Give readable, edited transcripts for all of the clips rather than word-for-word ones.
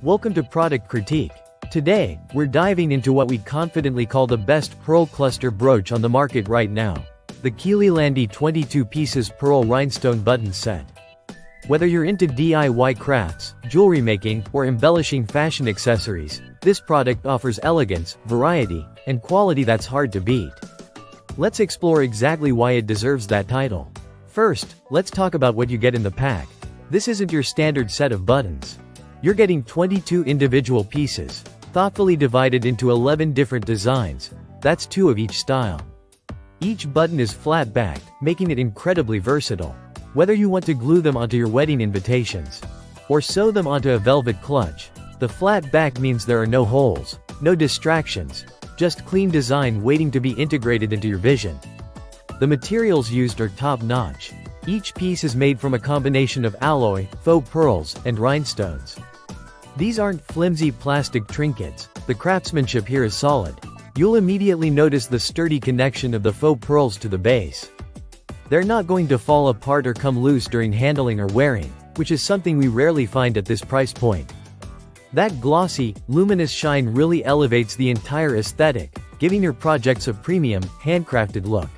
Welcome to Product Critique. Today, we're diving into what we confidently call the best pearl cluster brooch on the market right now. The Qililandiy 22 pieces pearl rhinestone button set. Whether you're into DIY crafts, jewelry making, or embellishing fashion accessories, this product offers elegance, variety, and quality that's hard to beat. Let's explore exactly why it deserves that title. First, let's talk about what you get in the pack. This isn't your standard set of buttons. You're getting 22 individual pieces, thoughtfully divided into 11 different designs. That's 2 of each style. Each button is flat-backed, making it incredibly versatile. Whether you want to glue them onto your wedding invitations, or sew them onto a velvet clutch, the flat back means there are no holes, no distractions, just clean design waiting to be integrated into your vision. The materials used are top-notch. Each piece is made from a combination of alloy, faux pearls, and rhinestones. These aren't flimsy plastic trinkets. The craftsmanship here is solid. You'll immediately notice the sturdy connection of the faux pearls to the base. They're not going to fall apart or come loose during handling or wearing, which is something we rarely find at this price point. That glossy, luminous shine really elevates the entire aesthetic, giving your projects a premium, handcrafted look.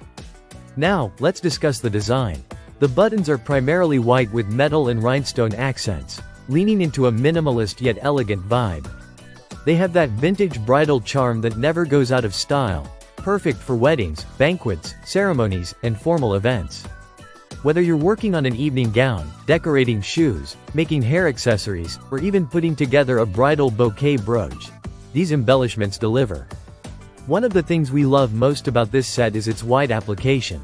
Now, let's discuss the design. The buttons are primarily white with metal and rhinestone accents, leaning into a minimalist yet elegant vibe. They have that vintage bridal charm that never goes out of style, perfect for weddings, banquets, ceremonies, and formal events. Whether you're working on an evening gown, decorating shoes, making hair accessories, or even putting together a bridal bouquet brooch, these embellishments deliver. One of the things we love most about this set is its wide application.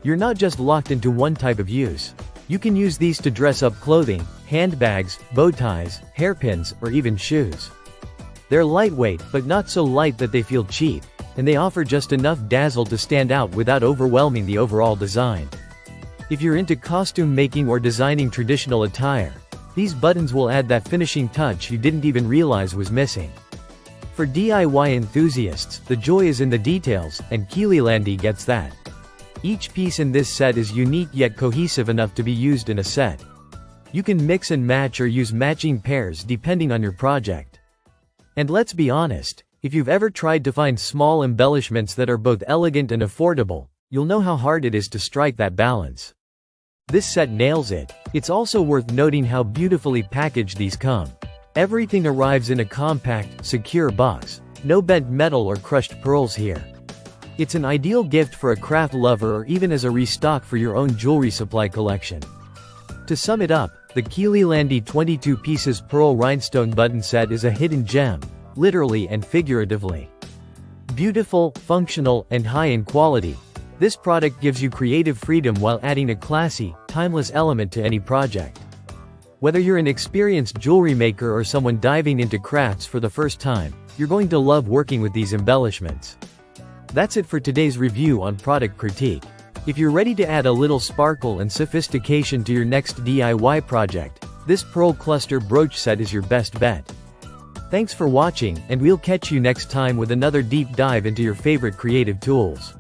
You're not just locked into one type of use. You can use these to dress up clothing, handbags, bow ties, hairpins, or even shoes. They're lightweight, but not so light that they feel cheap, and they offer just enough dazzle to stand out without overwhelming the overall design. If you're into costume making or designing traditional attire, these buttons will add that finishing touch you didn't even realize was missing. For DIY enthusiasts, the joy is in the details, and Qililandiy gets that. Each piece in this set is unique yet cohesive enough to be used in a set. You can mix and match or use matching pairs depending on your project. And let's be honest, if you've ever tried to find small embellishments that are both elegant and affordable, you'll know how hard it is to strike that balance. This set nails it. It's also worth noting how beautifully packaged these come. Everything arrives in a compact, secure box. No bent metal or crushed pearls here. It's an ideal gift for a craft lover or even as a restock for your own jewelry supply collection. To sum it up, the Qililandiy 22 pieces pearl rhinestone button set is a hidden gem, literally and figuratively. Beautiful, functional, and high in quality, this product gives you creative freedom while adding a classy, timeless element to any project. Whether you're an experienced jewelry maker or someone diving into crafts for the first time, you're going to love working with these embellishments. That's it for today's review on Product Critique. If you're ready to add a little sparkle and sophistication to your next DIY project, this Pearl Cluster Brooch set is your best bet. Thanks for watching, and we'll catch you next time with another deep dive into your favorite creative tools.